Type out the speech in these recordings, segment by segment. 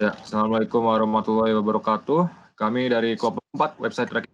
Ya, Assalamualaikum warahmatullahi wabarakatuh. Kami dari Kelompok 4 website tracking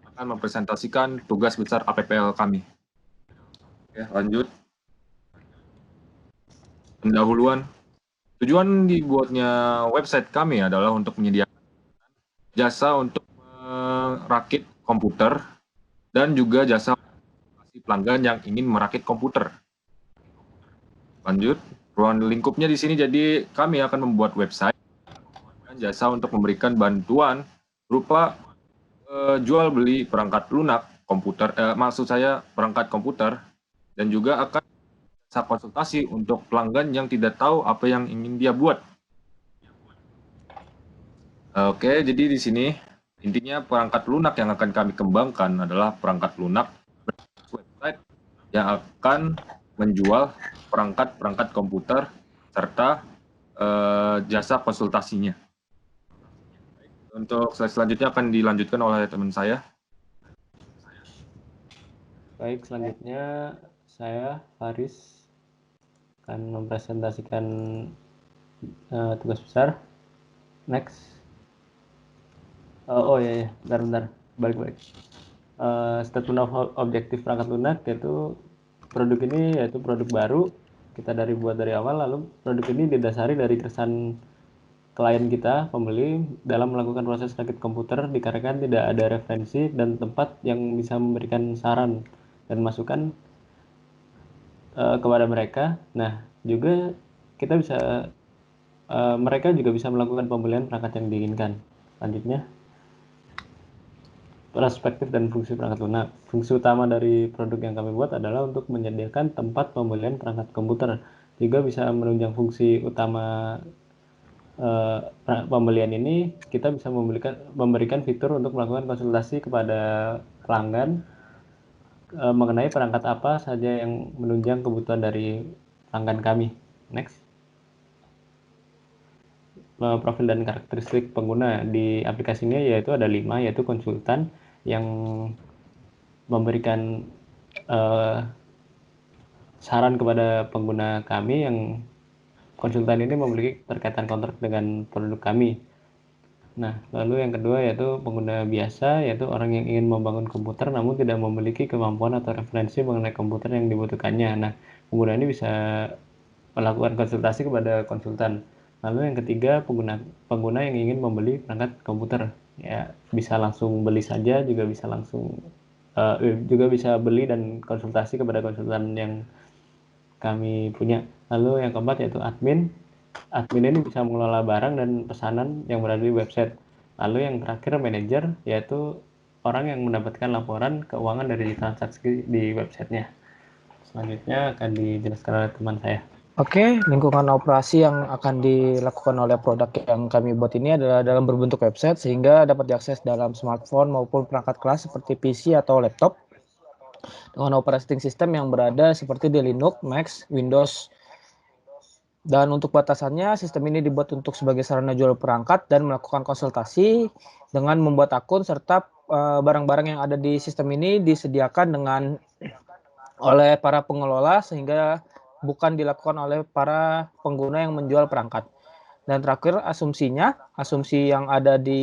akan mempresentasikan tugas besar APPL kami. Oke, lanjut. Pendahuluan. Tujuan dibuatnya website kami adalah untuk menyediakan jasa untuk merakit komputer dan juga jasa pelanggan yang ingin merakit komputer. Lanjut. Ruang lingkupnya di sini, jadi kami akan membuat website dan jasa untuk memberikan bantuan berupa jual beli perangkat lunak komputer, maksud saya perangkat komputer, dan juga akan bisa konsultasi untuk pelanggan yang tidak tahu apa yang ingin dia buat. Oke, jadi di sini intinya perangkat lunak yang akan kami kembangkan adalah perangkat lunak website yang akan menjual perangkat-perangkat komputer serta jasa konsultasinya. Untuk slide selanjutnya akan dilanjutkan oleh teman saya. Baik, selanjutnya saya Faris akan mempresentasikan tugas besar. Next. Oh ya, bentar, balik. Statement of objektif perangkat lunak yaitu produk ini yaitu produk baru kita buat dari awal, lalu produk ini didasari dari keresahan klien kita, pembeli, dalam melakukan proses rakit komputer dikarenakan tidak ada referensi dan tempat yang bisa memberikan saran dan masukan kepada mereka. Nah, juga kita bisa mereka juga bisa melakukan pembelian perangkat yang diinginkan. Selanjutnya, perspektif dan fungsi perangkat lunak. Fungsi utama dari produk yang kami buat adalah untuk menyediakan tempat pembelian perangkat komputer. Juga bisa menunjang fungsi utama pembelian ini, kita bisa memberikan fitur untuk melakukan konsultasi kepada pelanggan mengenai perangkat apa saja yang menunjang kebutuhan dari pelanggan kami. Next. Profil dan karakteristik pengguna di aplikasi ini yaitu ada 5, yaitu konsultan yang memberikan saran kepada pengguna kami, yang konsultan ini memiliki terkaitan kontrak dengan produk kami. Nah, lalu yang kedua yaitu pengguna biasa, yaitu orang yang ingin membangun komputer namun tidak memiliki kemampuan atau referensi mengenai komputer yang dibutuhkannya. Nah, pengguna ini bisa melakukan konsultasi kepada konsultan. Lalu yang ketiga, pengguna yang ingin membeli perangkat komputer, ya bisa langsung beli saja, juga bisa beli dan konsultasi kepada konsultan yang kami punya. Lalu yang keempat yaitu admin. Admin ini bisa mengelola barang dan pesanan yang berada di website. Lalu yang terakhir manajer, yaitu orang yang mendapatkan laporan keuangan dari transaksi di websitenya. Selanjutnya akan dijelaskan oleh teman saya. Oke, lingkungan operasi yang akan dilakukan oleh produk yang kami buat ini adalah dalam berbentuk website sehingga dapat diakses dalam smartphone maupun perangkat kelas seperti PC atau laptop dengan operating system yang berada seperti di Linux, Mac, Windows. Dan untuk batasannya, sistem ini dibuat untuk sebagai sarana jual perangkat dan melakukan konsultasi dengan membuat akun serta barang-barang yang ada di sistem ini disediakan oleh para pengelola sehingga bukan dilakukan oleh para pengguna yang menjual perangkat. Dan terakhir asumsi yang ada di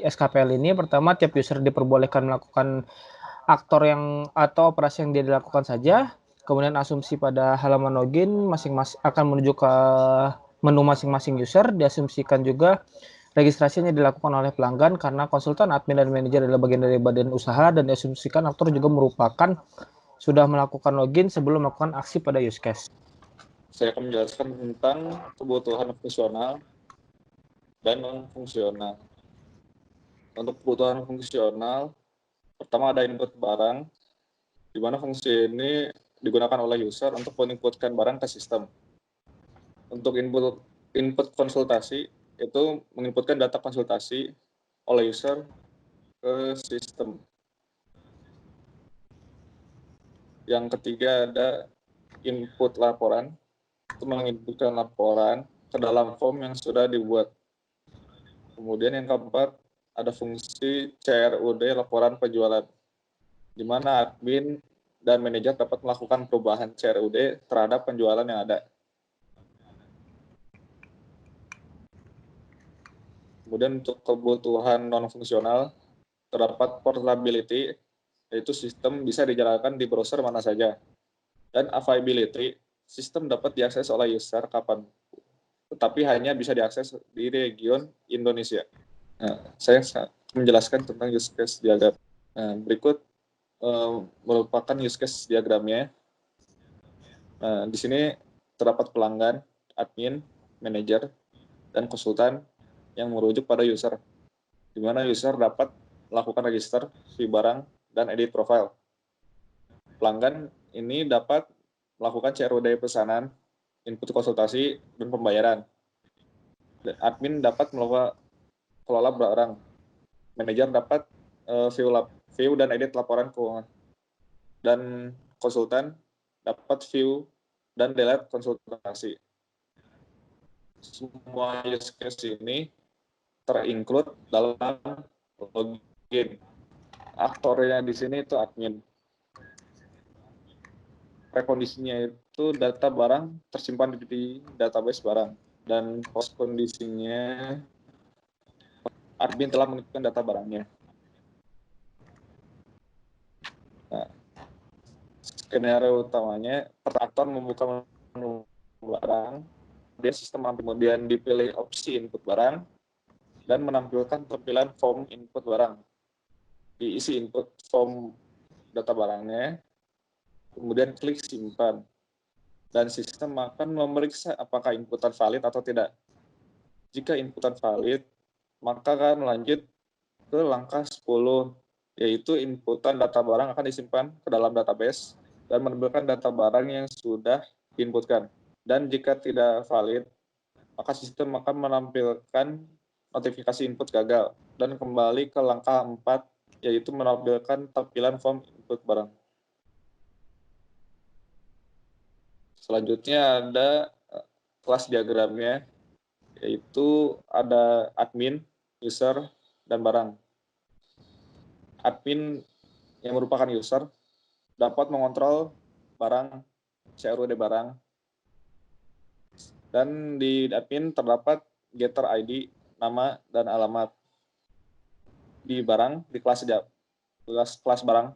SKPL ini, pertama tiap user diperbolehkan melakukan aktor yang atau operasi yang dia dilakukan saja. Kemudian asumsi pada halaman login masing-masing akan menuju ke menu masing-masing user. Diasumsikan juga registrasinya dilakukan oleh pelanggan karena konsultan, admin, dan manajer adalah bagian dari badan usaha, dan diasumsikan aktor juga merupakan sudah melakukan login sebelum melakukan aksi pada use case. Saya akan menjelaskan tentang kebutuhan fungsional dan non-fungsional. Untuk kebutuhan fungsional, pertama ada input barang, di mana fungsi ini digunakan oleh user untuk menginputkan barang ke sistem. Untuk input konsultasi, itu menginputkan data konsultasi oleh user ke sistem. Yang ketiga ada input laporan, itu menginputkan laporan ke dalam form yang sudah dibuat. Kemudian yang keempat ada fungsi CRUD, laporan penjualan, di mana admin dan manajer dapat melakukan perubahan CRUD terhadap penjualan yang ada. Kemudian untuk kebutuhan non-fungsional, terdapat portability, yaitu sistem bisa dijalankan di browser mana saja. Dan availability, sistem dapat diakses oleh user kapan, tetapi hanya bisa diakses di region Indonesia. Nah, saya menjelaskan tentang use case diagram. Nah, berikut merupakan use case diagramnya. Nah, di sini terdapat pelanggan, admin, manajer, dan konsultan yang merujuk pada user, di mana user dapat melakukan register, view barang, dan edit profile. Pelanggan ini dapat melakukan CROD pesanan, input konsultasi, dan pembayaran. Dan admin dapat melakukan kelola barang. Manajer dapat view dan edit laporan keuangan. Dan konsultan dapat view dan delete konsultasi. Semua use case ini terinclude dalam login. Aktornya di sini itu admin. Prekondisinya itu data barang tersimpan di database barang, dan post kondisinya admin telah menitipkan data barangnya. Nah, skenario utamanya, aktor membuka menu barang, kemudian sistem kemudian dipilih opsi input barang, dan menampilkan tampilan form input barang. Diisi input form data barangnya, kemudian klik simpan. Dan sistem akan memeriksa apakah inputan valid atau tidak. Jika inputan valid, maka akan lanjut ke langkah 10, yaitu inputan data barang akan disimpan ke dalam database dan menampilkan data barang yang sudah diinputkan. Dan jika tidak valid, maka sistem akan menampilkan notifikasi input gagal dan kembali ke langkah 4, yaitu menampilkan tampilan form input barang. Selanjutnya ada kelas diagramnya, yaitu ada admin, user, dan barang. Admin yang merupakan user dapat mengontrol barang, CROD barang, dan di admin terdapat getter ID, nama, dan alamat. Di barang, di kelas barang,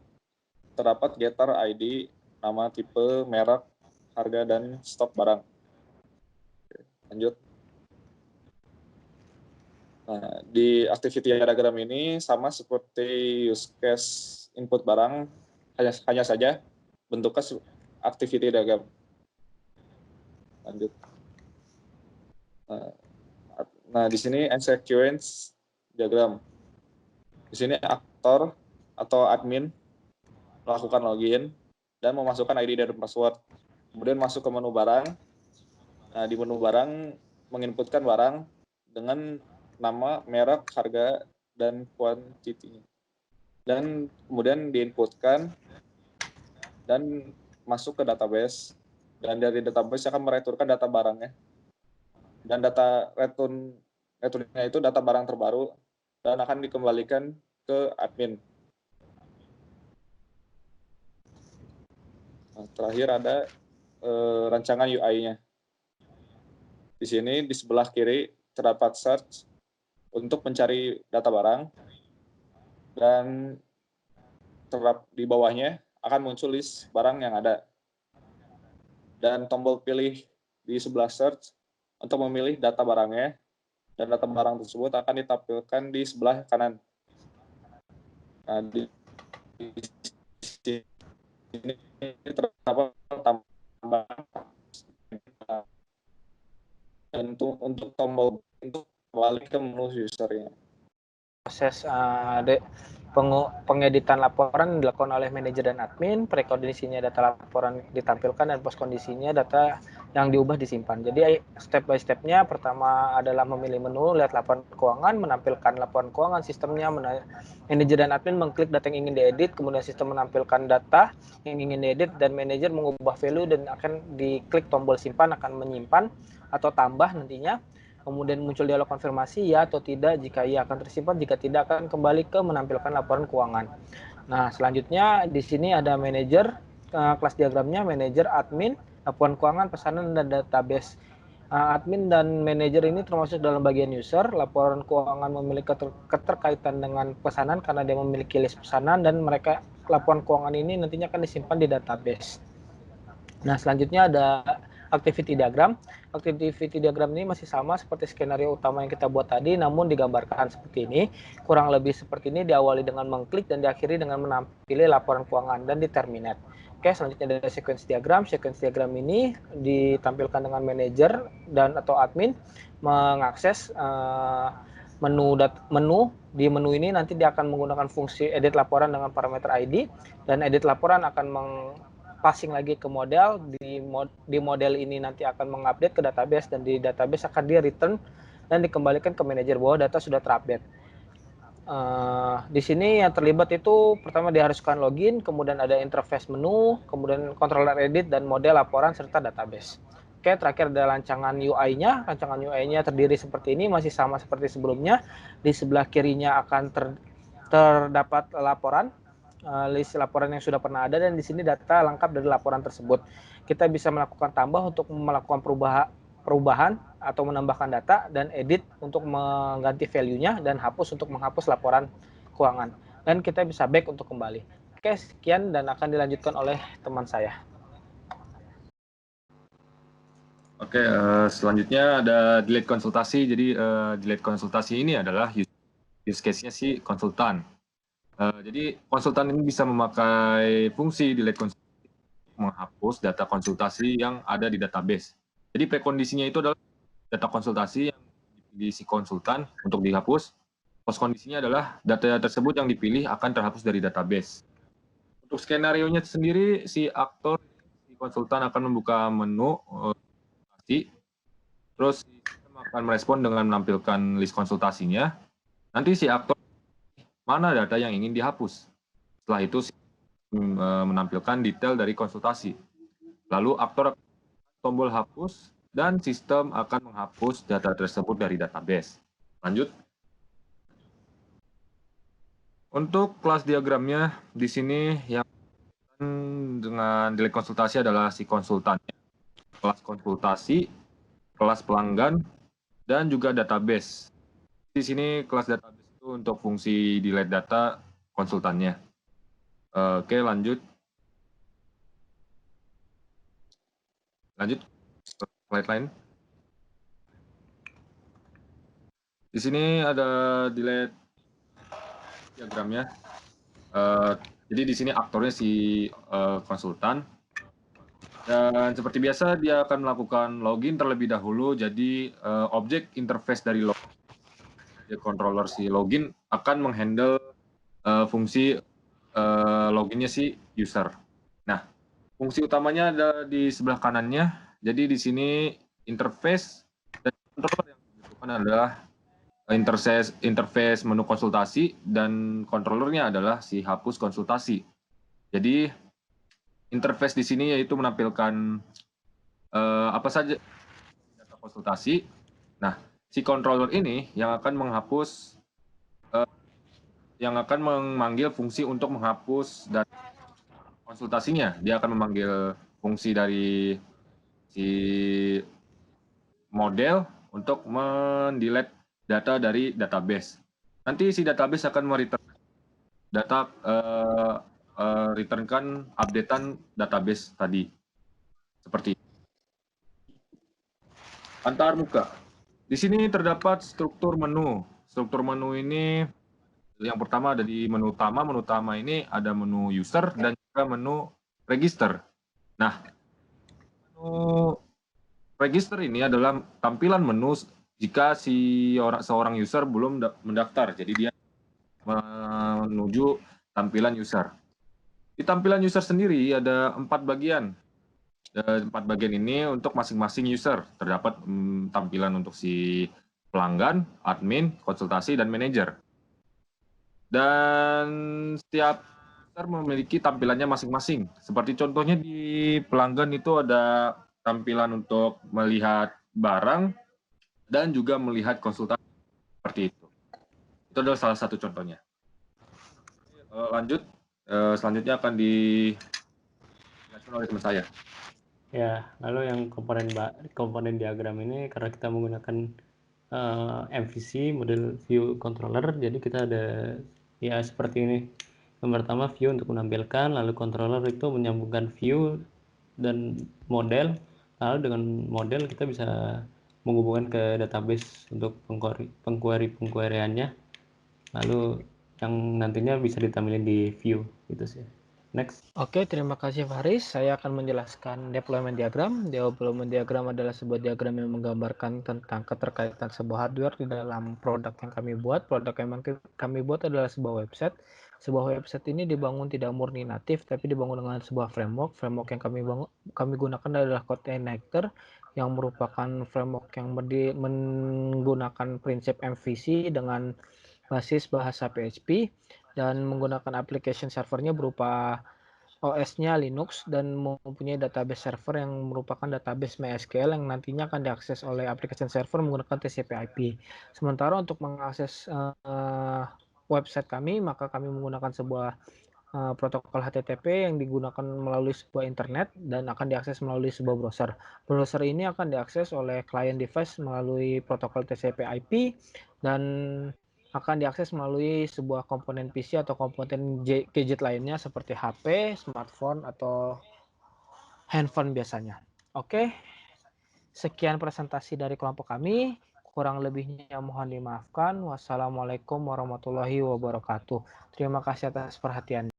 terdapat getter ID, nama, tipe, merek, harga, dan stok barang. Oke, lanjut. Nah, di activity diagram ini sama seperti use case input barang, hanya saja bentuknya activity diagram. Lanjut. Nah, di sini sequence diagram. Di sini aktor atau admin melakukan login dan memasukkan ID dan password. Kemudian masuk ke menu barang. Nah, di menu barang menginputkan barang dengan nama, merek, harga, dan quantity. Dan kemudian diinputkan dan masuk ke database. Dan dari database akan mereturkan data barangnya. Dan data returnnya itu data barang terbaru dan akan dikembalikan ke admin. Nah, terakhir ada rancangan UI-nya. Di sini di sebelah kiri terdapat search untuk mencari data barang, dan di bawahnya akan muncul list barang yang ada. Dan tombol pilih di sebelah search untuk memilih data barangnya, dan data barang tersebut akan ditampilkan di sebelah kanan. Nah, di sini terdapat tambahan, dan untuk tombol untuk kembali ke menu usernya. Proses pengeditan laporan dilakukan oleh manajer dan admin, prekondisinya data laporan ditampilkan, dan post kondisinya data yang diubah disimpan. Jadi step by stepnya, pertama adalah memilih menu, lihat laporan keuangan, menampilkan laporan keuangan, sistemnya manajer dan admin mengklik data yang ingin diedit, kemudian sistem menampilkan data yang ingin diedit, dan manajer mengubah value dan akan diklik tombol simpan, akan menyimpan atau tambah nantinya. Kemudian muncul dialog konfirmasi ya atau tidak, jika iya akan tersimpan, jika tidak akan kembali ke menampilkan laporan keuangan. Nah, selanjutnya di sini ada manajer, kelas diagramnya manajer, admin, laporan keuangan, pesanan, dan database. Admin dan manajer ini termasuk dalam bagian user. Laporan keuangan memiliki keterkaitan dengan pesanan karena dia memiliki list pesanan, dan mereka laporan keuangan ini nantinya akan disimpan di database. Nah, selanjutnya ada activity diagram. Activity diagram ini masih sama seperti skenario utama yang kita buat tadi, namun digambarkan seperti ini. Kurang lebih seperti ini, diawali dengan mengklik dan diakhiri dengan menampilkan laporan keuangan dan di terminate. Oke, selanjutnya ada sequence diagram. Sequence diagram ini ditampilkan dengan manajer dan atau admin mengakses menu. Di menu ini nanti dia akan menggunakan fungsi edit laporan dengan parameter ID, dan edit laporan akan passing lagi ke model. Di model ini nanti akan mengupdate ke database, dan di database akan di return dan dikembalikan ke manajer bahwa data sudah terupdate. Di sini yang terlibat itu pertama diharuskan login, kemudian ada interface menu, kemudian controller edit dan model laporan serta database. Oke, terakhir ada rancangan UI-nya. Rancangan UI-nya terdiri seperti ini, masih sama seperti sebelumnya. Di sebelah kirinya akan terdapat laporan, list laporan yang sudah pernah ada, dan di sini data lengkap dari laporan tersebut. Kita bisa melakukan tambah untuk melakukan perubahan atau menambahkan data, dan edit untuk mengganti value-nya, dan hapus untuk menghapus laporan keuangan. Dan kita bisa back untuk kembali. Oke, sekian dan akan dilanjutkan oleh teman saya. Oke, selanjutnya ada delete konsultasi. Jadi delete konsultasi ini adalah use case-nya si konsultan. Jadi konsultan ini bisa memakai fungsi delete konsultasi menghapus data konsultasi yang ada di database. Jadi prekondisinya itu adalah data konsultasi yang dipilih si konsultan untuk dihapus. Post kondisinya adalah data tersebut yang dipilih akan terhapus dari database. Untuk skenario-nya sendiri, si konsultan akan membuka menu konsultasi, terus sistem akan merespon dengan menampilkan list konsultasinya. Nanti si aktor mana data yang ingin dihapus. Setelah itu menampilkan detail dari konsultasi. Lalu aktor tombol hapus dan sistem akan menghapus data tersebut dari database. Lanjut. Untuk kelas diagramnya di sini yang dengan delete konsultasi adalah si konsultannya, kelas konsultasi, kelas pelanggan, dan juga database. Di sini kelas database itu untuk fungsi delete data konsultannya. Oke, lanjut. Lanjut ke slide lain. Di sini ada delete diagramnya. Jadi di sini aktornya si konsultan. Dan seperti biasa dia akan melakukan login terlebih dahulu. Jadi objek interface dari login, controller si login akan menghandle fungsi loginnya si user. Nah, fungsi utamanya ada di sebelah kanannya. Jadi di sini interface dan controller yang dibutuhkan adalah interface menu konsultasi, dan controllernya adalah si hapus konsultasi. Jadi interface di sini yaitu menampilkan apa saja data konsultasi. Nah, si controller ini yang akan menghapus, yang akan memanggil fungsi untuk menghapus data konsultasinya. Dia akan memanggil fungsi dari si model untuk mendelete data dari database. Nanti si database akan mereturn data, returnkan updatean database tadi. Seperti itu. Antar muka. Di sini terdapat struktur menu. Struktur menu ini yang pertama ada di menu utama. Menu utama ini ada menu user dan juga menu register. Nah, menu register ini adalah tampilan menu jika seorang user belum mendaftar. Jadi dia menuju tampilan user. Di tampilan user sendiri ada 4 bagian. 4 bagian ini untuk masing-masing user. Terdapat tampilan untuk si pelanggan, admin, konsultasi, dan manajer. Dan setiap user memiliki tampilannya masing-masing. Seperti contohnya di pelanggan itu ada tampilan untuk melihat barang dan juga melihat konsultasi, seperti itu. Itu adalah salah satu contohnya. Lanjut, selanjutnya akan dijelaskan oleh teman saya. Ya, lalu yang komponen diagram ini karena kita menggunakan MVC model view controller, jadi kita ada ya seperti ini. Yang pertama view untuk menampilkan, lalu controller itu menyambungkan view dan model, lalu dengan model kita bisa menghubungkan ke database untuk pengquery-nya, lalu yang nantinya bisa ditampilkan di view gitu sih. Next. Oke, terima kasih Faris. Saya akan menjelaskan deployment diagram. Deployment diagram adalah sebuah diagram yang menggambarkan tentang keterkaitan sebuah hardware di dalam produk yang kami buat. Produk yang kami buat adalah sebuah website. Sebuah website ini dibangun tidak murni natif, tapi dibangun dengan sebuah framework. Framework yang kami gunakan adalah Codeigniter, yang merupakan framework yang menggunakan prinsip MVC dengan basis bahasa PHP dan menggunakan application servernya berupa OS-nya Linux dan mempunyai database server yang merupakan database MySQL yang nantinya akan diakses oleh application server menggunakan TCP/IP. Sementara untuk mengakses website kami, maka kami menggunakan sebuah protokol HTTP yang digunakan melalui sebuah internet dan akan diakses melalui sebuah browser. Browser ini akan diakses oleh client device melalui protokol TCP/IP dan akan diakses melalui sebuah komponen PC atau komponen gadget lainnya seperti HP, smartphone, atau handphone biasanya. Oke, sekian presentasi dari kelompok kami. Kurang lebihnya mohon dimaafkan. Wassalamualaikum warahmatullahi wabarakatuh. Terima kasih atas perhatiannya.